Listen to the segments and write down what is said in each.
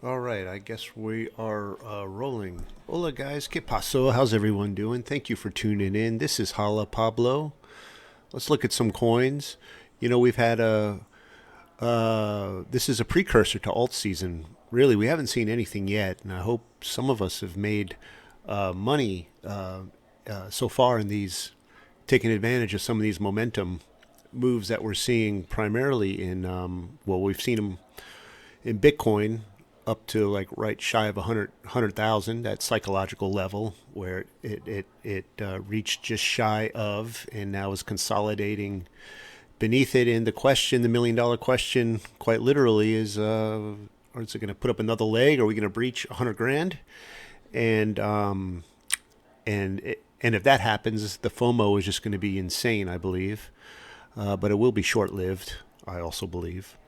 All right, I guess we are rolling. Hola, guys. ¿Qué pasó? How's everyone doing? Thank you for tuning in. This is Hala Pablo. Let's look at some coins. We've had this is a precursor to alt season. Really, we haven't seen anything yet, and I hope some of us have made money so far in these, taking advantage of some of these momentum moves that we're seeing primarily in, we've seen them in Bitcoin up to like right shy of 100,000, that psychological level where it reached just shy of, and now is consolidating beneath it. And the $1 million question, quite literally, is or is it going to put up another leg? Are we going to breach 100 grand? And and if that happens, the FOMO is just going to be insane, I believe. But it will be short lived, I also believe.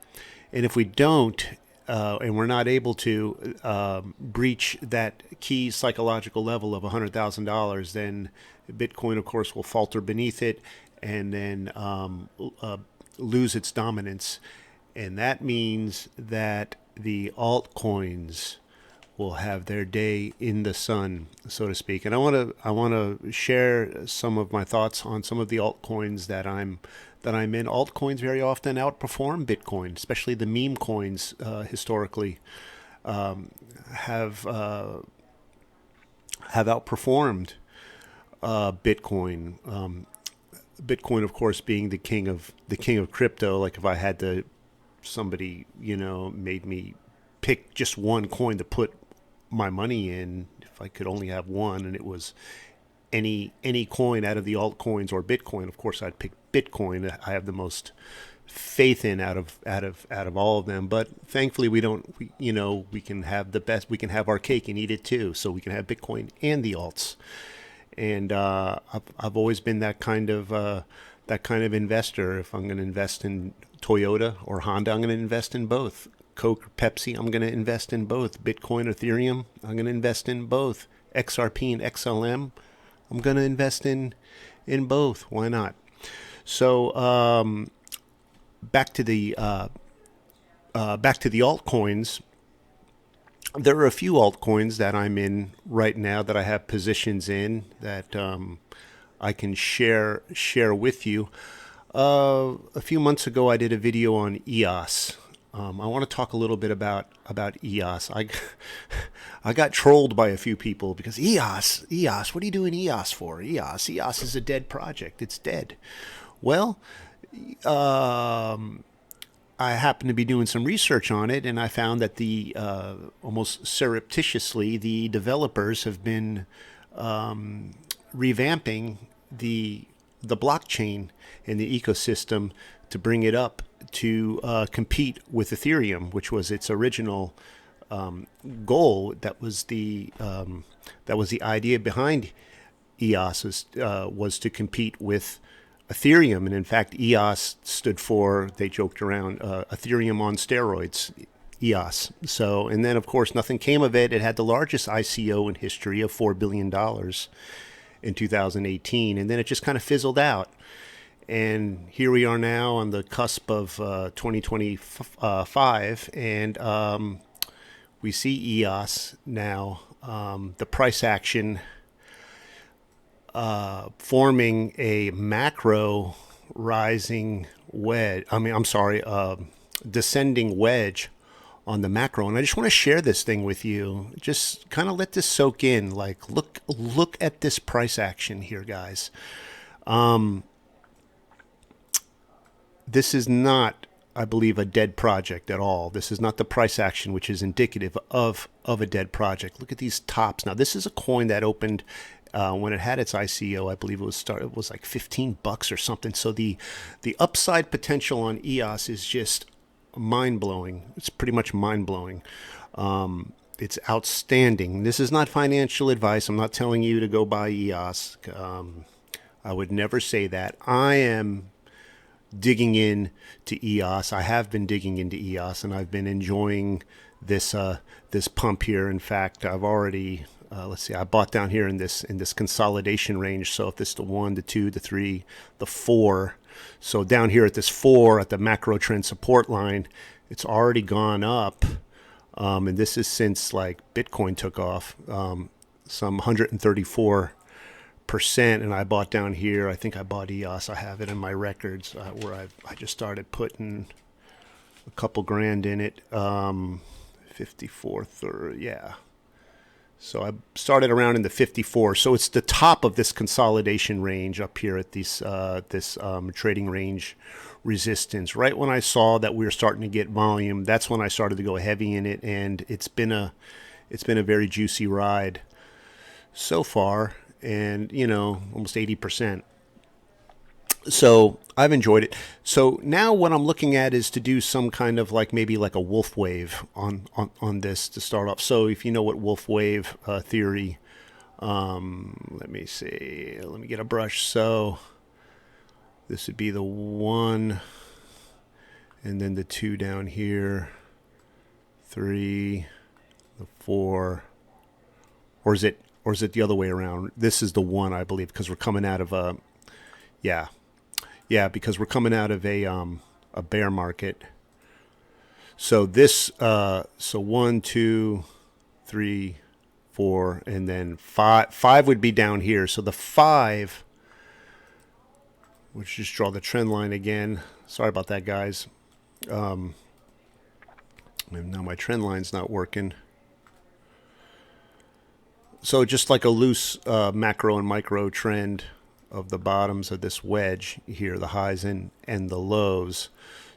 And if we don't, and we're not able to breach that key psychological level of $100,000, then Bitcoin, of course, will falter beneath it and then lose its dominance. And that means that the altcoins will have their day in the sun, so to speak. And I want to share some of my thoughts on some of the altcoins that I'm in. Altcoins very often outperform Bitcoin, especially the meme coins historically have have outperformed Bitcoin. Bitcoin, of course, being the king of crypto. Like if I had to, somebody made me pick just one coin to put my money in. If I could only have one, and it was any coin out of the altcoins or Bitcoin, of course I'd pick Bitcoin. I have the most faith in out of all of them. But thankfully we can have the best. We can have our cake and eat it too. So we can have Bitcoin and the alts. And I've always been that kind of investor. If I'm going to invest in Toyota or Honda, I'm going to invest in both. Coke or Pepsi, I'm going to invest in both. Bitcoin, Ethereum, I'm going to invest in both. XRP and XLM, I'm going to invest in both. Why not? So back to the altcoins. There are a few altcoins that I'm in right now that I have positions in that I can share with you. A few months ago, I did a video on EOS. I want to talk a little bit about EOS. I got trolled by a few people because EOS, what are you doing EOS for? EOS is a dead project. It's dead. Well, I happened to be doing some research on it, and I found that the almost surreptitiously the developers have been revamping the blockchain and the ecosystem to bring it up to compete with Ethereum, which was its original goal. That was the idea behind EOS was to compete with Ethereum, and in fact, EOS stood for, they joked around, Ethereum on steroids, EOS. So, and then of course, nothing came of it. It had the largest ICO in history of $4 billion in 2018, and then it just kind of fizzled out. And here we are now on the cusp of 2025, and we see EOS now, the price action forming a macro rising wedge. I'm sorry, descending wedge on the macro. And I just want to share this thing with you. Just kind of let this soak in. Like, look at this price action here, guys. This is not, I believe, a dead project at all. This is not the price action which is indicative of a dead project. Look at these tops. Now, this is a coin that opened when it had its ICO. I believe it was like $15 or something. So the upside potential on EOS is just mind blowing. It's pretty much mind blowing. It's outstanding. This is not financial advice. I'm not telling you to go buy EOS. I would never say that. I am digging in to EOS. I have been digging into EOS, and I've been enjoying this pump here. In fact, I've already let's see, I bought down here in this consolidation range. So if this is the 1, the 2, the 3, the 4, so down here at this 4 at the macro trend support line, it's already gone up And this is since like Bitcoin took off, some 134%. And I bought down here. I think I bought EOS. I have it in my records where I just started putting a couple grand in it. 54th or yeah. So I started around in the 54. So it's the top of this consolidation range up here at this trading range resistance. Right when I saw that we were starting to get volume, that's when I started to go heavy in it, and it's been a very juicy ride so far, and almost 80%. So I've enjoyed it. So now what I'm looking at is to do some kind of maybe like a wolf wave on this to start off. So if you know what wolf wave theory, let me see. Let me get a brush. So this would be the 1, and then the 2 down here, 3, the 4, or is it the other way around? This is the 1, I believe, because we're coming out of a because we're coming out of a bear market. So this so 1, 2, 3, 4, and then 5 would be down here. So the 5, let's just draw the trend line again. Sorry about that, guys. Now my trend line's not working. So just like a loose macro and micro trend of the bottoms of this wedge here, the highs and the lows.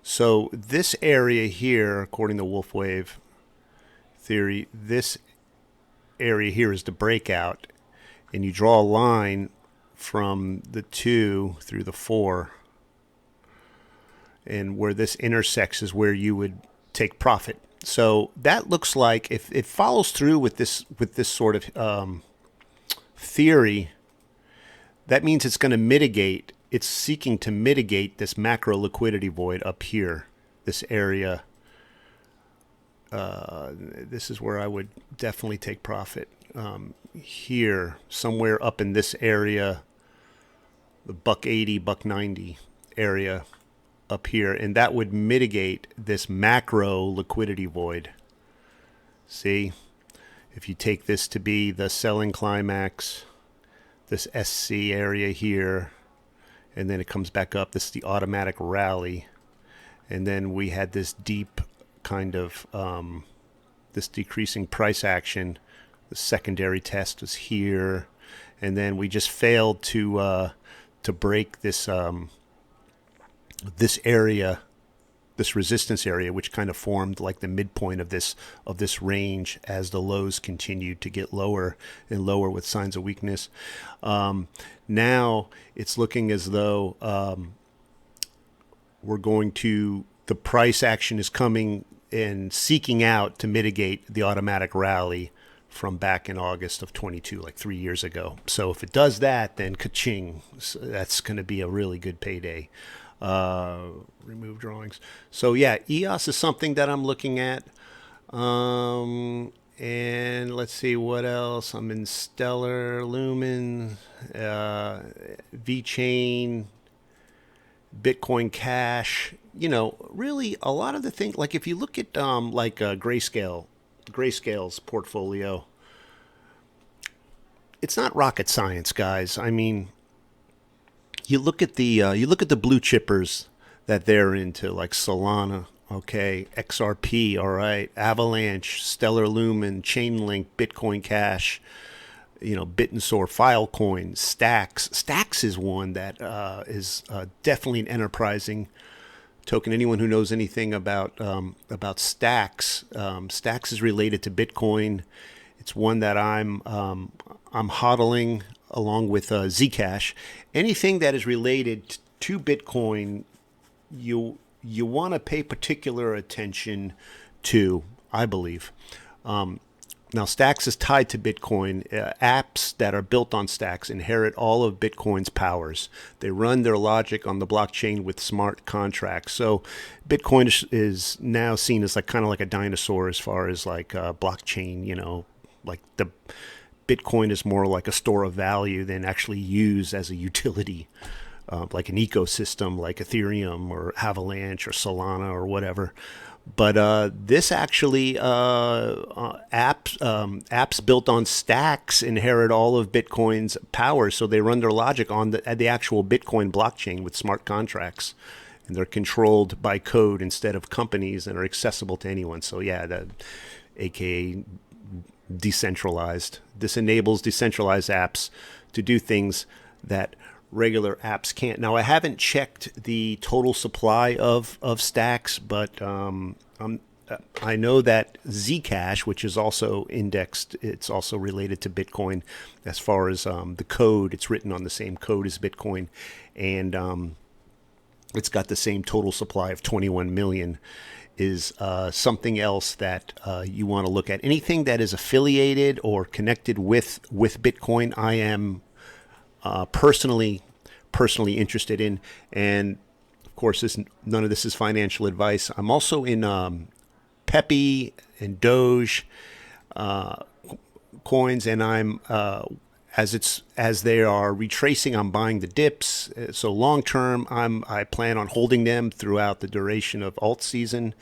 So this area here, according to wolf wave theory, this area here is the breakout, and you draw a line from the 2 through the 4, and where this intersects is where you would take profit. So that looks like, if it follows through with this sort of theory, that means it's going to mitigate, it's seeking to mitigate this macro liquidity void up here, this area. This is where I would definitely take profit. Here, somewhere up in this area, the $1.80, $1.90 area up here, and that would mitigate this macro liquidity void. See, if you take this to be the selling climax, this SC area here, and then it comes back up. This is the automatic rally, and then we had this deep kind of this decreasing price action. The secondary test was here, and then we just failed to break this this area, this resistance area, which kind of formed like the midpoint of this range as the lows continued to get lower and lower with signs of weakness. Now it's looking as though the price action is coming and seeking out to mitigate the automatic rally from back in August of 22, like 3 years ago. So if it does that, then ka-ching, that's going to be a really good payday. Remove drawings. So yeah, EOS is something that I'm looking at. And let's see what else. I'm in Stellar, Lumen, VeChain, Bitcoin Cash. Really a lot of the things, like if you look at Grayscale's portfolio, it's not rocket science, guys. I mean, you look at the blue chippers that they're into, like Solana, okay, XRP, all right, Avalanche, Stellar Lumen, Chainlink, Bitcoin Cash, Bit&Soar, Filecoin, Stacks. Stacks is one that is definitely an enterprising token. Anyone who knows anything about Stacks, Stacks is related to Bitcoin. It's one that I'm hodling along with Zcash. Anything that is related to Bitcoin, you want to pay particular attention to, I believe. Now, Stacks is tied to Bitcoin. Apps that are built on Stacks inherit all of Bitcoin's powers. They run their logic on the blockchain with smart contracts. So Bitcoin is now seen as kind of like a dinosaur as far as blockchain, like the Bitcoin is more like a store of value than actually used as a utility, like an ecosystem like Ethereum or Avalanche or Solana or whatever. But this actually apps built on stacks inherit all of Bitcoin's power, so they run their logic on the actual Bitcoin blockchain with smart contracts, and they're controlled by code instead of companies and are accessible to anyone. So yeah, aka decentralized. This enables decentralized apps to do things that regular apps can't. Now, I haven't checked the total supply of stacks, but I know that Zcash, which is also indexed, it's also related to Bitcoin as far as the code. It's written on the same code as Bitcoin, and it's got the same total supply of 21 million. Is something else that you want to look at. Anything that is affiliated or connected with Bitcoin, I am personally interested in. And of course, none of this is financial advice. I'm also in Pepe and Doge coins, and I'm as they are retracing, I'm buying the dips. So long term, I plan on holding them throughout the duration of alt season.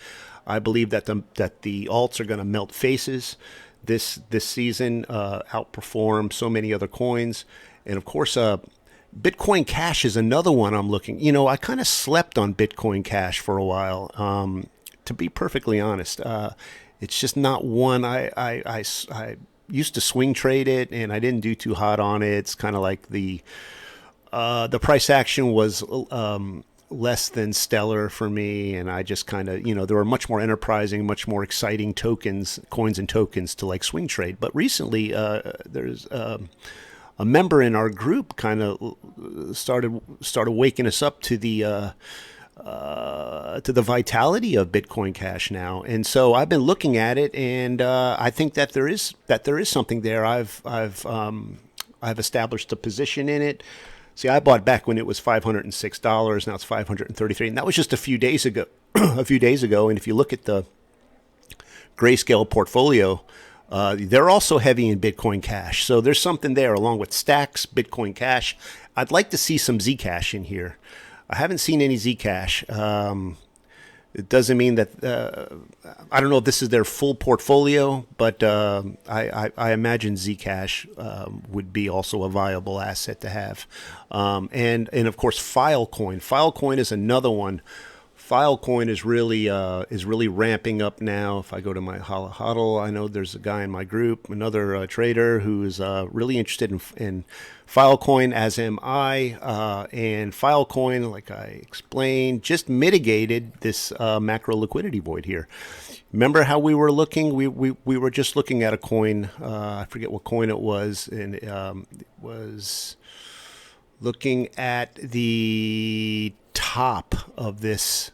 I believe that the alts are going to melt faces this season, outperform so many other coins, and of course, Bitcoin Cash is another one I'm looking. I kind of slept on Bitcoin Cash for a while. To be perfectly honest, it's just not one I used to swing trade it, and I didn't do too hot on it. It's kind of like the price action was less than stellar for me, and I just kind of, there were much more enterprising, much more exciting coins and tokens to like swing trade. But recently, there's a member in our group kind of started waking us up to the vitality of Bitcoin Cash now, and so I've been looking at it, and I think that there is something there. I've established a position in it. See, I bought back when it was $506. Now it's $533, and that was just a few days ago. And if you look at the Grayscale portfolio, they're also heavy in Bitcoin Cash. So there's something there, along with stacks, Bitcoin Cash. I'd like to see some Zcash in here. I haven't seen any Zcash. It doesn't mean that I don't know if this is their full portfolio, but I imagine Zcash would be also a viable asset to have. And of course, Filecoin. Filecoin is another one. Filecoin is really ramping up now. If I go to my huddle, I know there's a guy in my group, another trader who is really interested in Filecoin, as am I. And Filecoin, like I explained, just mitigated this macro liquidity void here. Remember how we were looking? We were just looking at a coin. I forget what coin it was, and it was looking at the top of this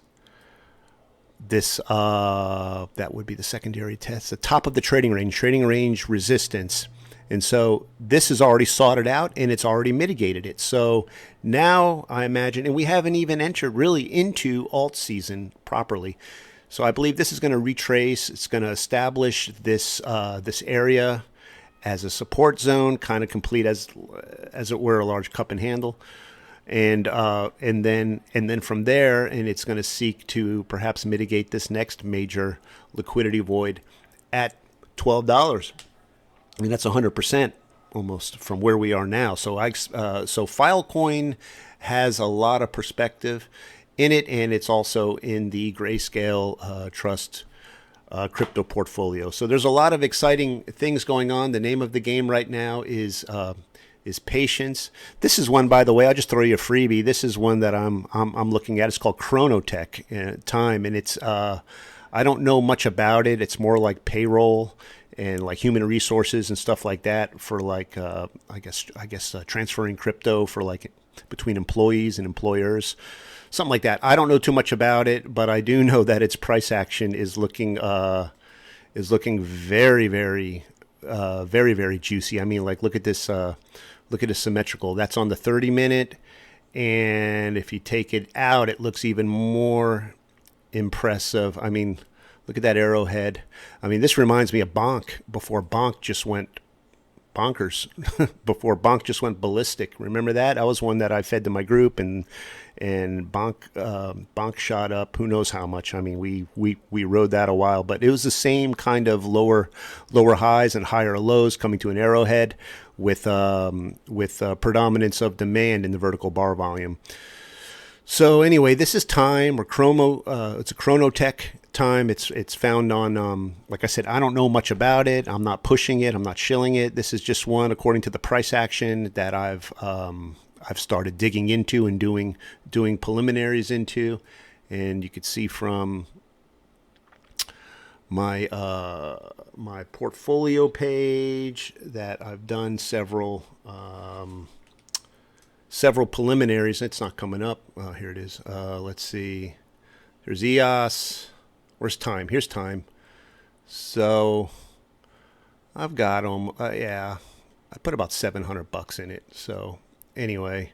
that would be the secondary test, the top of the trading range resistance. And so this is already sorted out, and it's already mitigated it. So now I imagine, and we haven't even entered really into alt season properly. So I believe this is going to retrace. It's going to establish this area as a support zone, kind of complete as it were a large cup and handle. And then from there, and it's going to seek to perhaps mitigate this next major liquidity void at $12. I mean, that's 100% almost from where we are now. So so Filecoin has a lot of perspective in it, and it's also in the Grayscale Trust crypto portfolio. So there's a lot of exciting things going on. The name of the game right now is patience. This is one, by the way, I'll just throw you a freebie. This is one that I'm looking at. It's called Chronotech Time, and it's I don't know much about it. It's more like payroll and like human resources and stuff like that for like I guess transferring crypto for like between employees and employers, something like that. I don't know too much about it, but I do know that its price action is looking very, very very juicy. I mean, like look at this symmetrical. That's on the 30-minute, and if you take it out, it looks even more impressive. I mean, look at that arrowhead. I mean, this reminds me of Bonk before Bonk just went bonkers before. Bonk just went ballistic. Remember that? That was one that I fed to my group, and Bonk shot up. Who knows how much? I mean, we rode that a while, but it was the same kind of lower highs and higher lows coming to an arrowhead with predominance of demand in the vertical bar volume. So anyway, this is time or chromo. It's a chronotech time. It's found on, like I said, I don't know much about it. I'm not pushing it. I'm not shilling it. This is just one according to the price action that I've started digging into and doing preliminaries into, and you could see from my my portfolio page that I've done several preliminaries. It's not coming up. Here it is. Let's see. There's EOS. Where's time? Here's time. So I've got them. Yeah, I put about $700 in it. So anyway,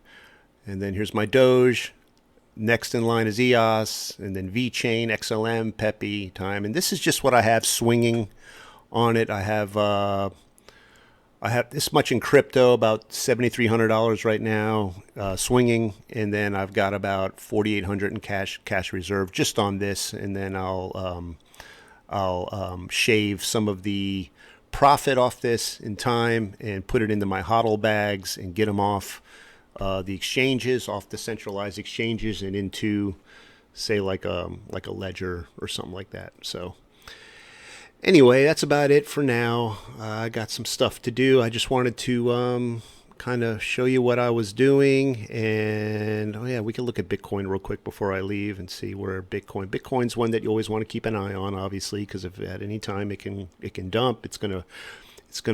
and then here's my Doge. Next in line is EOS, and then VeChain, XLM, Pepe, time, and this is just what I have swinging on it. I have this much in crypto, about $7,300 right now, swinging, and then I've got about $4,800 in cash reserve just on this, and then I'll shave some of the profit off this in time and put it into my HODL bags and get them off the exchanges, off the centralized exchanges, and into, say, like a ledger or something like that. So anyway, that's about it for now. I got some stuff to do. I just wanted to kind of show you what I was doing. And oh yeah, we can look at Bitcoin real quick before I leave and see where Bitcoin's one that you always want to keep an eye on, obviously, because if at any time it can dump, it's gonna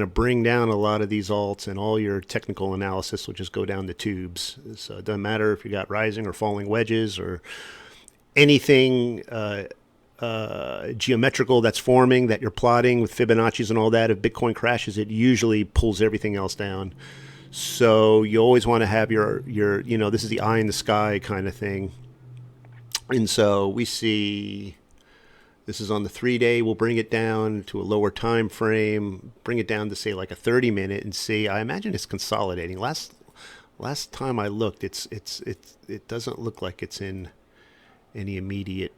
bring down a lot of these alts, and all your technical analysis will just go down the tubes. So it doesn't matter if you got rising or falling wedges or anything geometrical that's forming that you're plotting with Fibonacci's and all that. If Bitcoin crashes, it usually pulls everything else down. So you always want to have your this is the eye in the sky kind of thing. And so we see this is on the 3-day. We'll bring it down to a lower time frame, bring it down to say like a 30-minute, and see. I imagine it's consolidating. Last time I looked, it doesn't look like it's in any immediate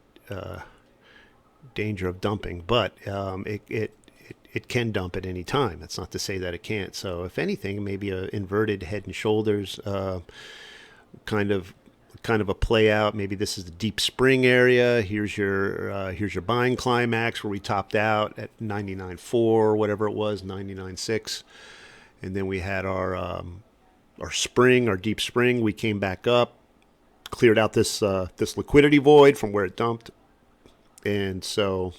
danger of dumping, but it can dump at any time. That's not to say that it can't. So if anything, maybe a inverted head and shoulders kind of a play out. Maybe this is the deep spring area. Here's your buying climax where we topped out at 99.4, whatever it was, 99.6, and then we had our spring, our deep spring. We came back up, cleared out this liquidity void from where it dumped. And so,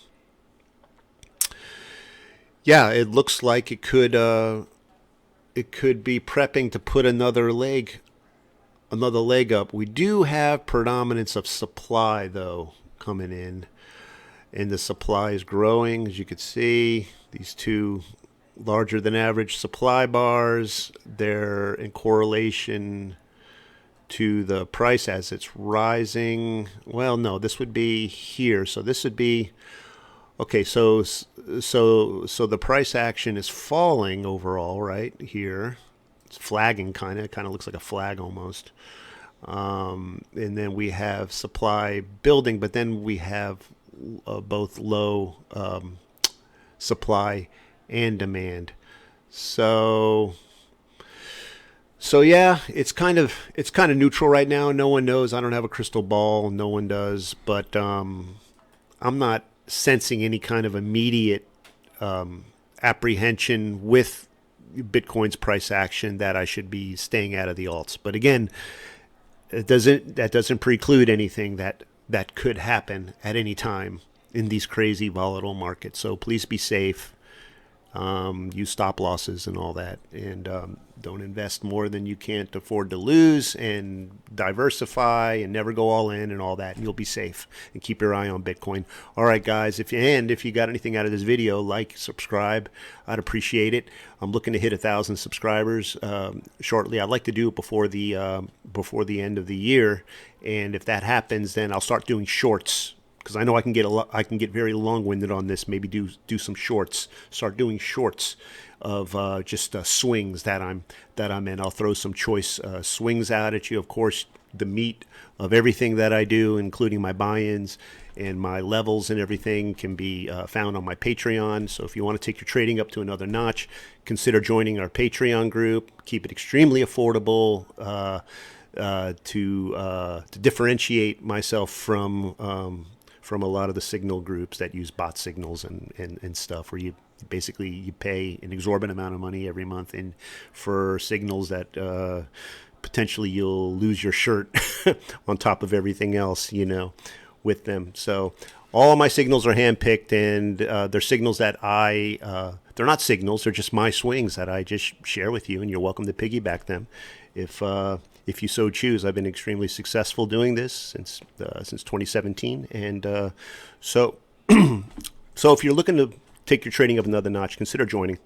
yeah, it looks like it could be prepping to put another leg up. We do have predominance of supply though coming in, and the supply is growing. As you can see, these two larger than average supply bars, they're in correlation to the price as it's rising. Well, no, this would be here. So this would be okay. So the price action is falling overall right here. It's flagging kind of looks like a flag almost. And then we have supply building, but then we have both low supply and demand. So yeah, it's kind of neutral right now. No one knows. I don't have a crystal ball. No one does. But I'm not sensing any kind of immediate apprehension with Bitcoin's price action that I should be staying out of the alts. But again, that doesn't preclude anything that could happen at any time in these crazy volatile markets. So please be safe. Use stop losses and all that, and don't invest more than you can't afford to lose, and diversify and never go all in and all that, and you'll be safe, and keep your eye on Bitcoin. All right, guys, if you got anything out of this video, like, subscribe. I'd appreciate it. I'm looking to hit 1,000 subscribers shortly. I'd like to do it before the end of the year, and if that happens, then I'll start doing shorts because I know I can get I can get very long-winded on this. Maybe do some shorts. Start doing shorts of just swings that I'm in. I'll throw some choice swings out at you. Of course, the meat of everything that I do, including my buy-ins and my levels and everything, can be found on my Patreon. So if you want to take your trading up to another notch, consider joining our Patreon group. Keep it extremely affordable to differentiate myself from a lot of the signal groups that use bot signals and stuff, where you pay an exorbitant amount of money every month and for signals that potentially you'll lose your shirt on top of everything else, with them. So all of my signals are handpicked, and they're signals that they're not signals, they're just my swings that I just share with you, and you're welcome to piggyback them if you so choose. I've been extremely successful doing this since 2017, and so if you're looking to take your trading up another notch, consider joining.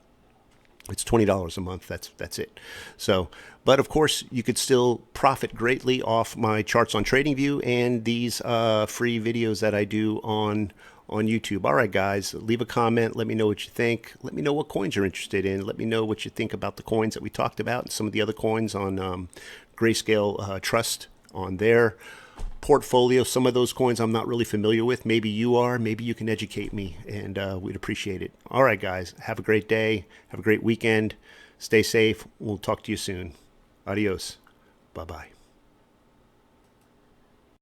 It's $20 a month. That's it. So, but of course, you could still profit greatly off my charts on TradingView and these free videos that I do on YouTube. All right, guys, leave a comment. Let me know what you think. Let me know what coins you're interested in. Let me know what you think about the coins that we talked about and some of the other coins on Grayscale Trust on their portfolio. Some of those coins I'm not really familiar with. Maybe you are. Maybe you can educate me, and we'd appreciate it. All right, guys, have a great day. Have a great weekend. Stay safe. We'll talk to you soon. Adios. Bye-bye.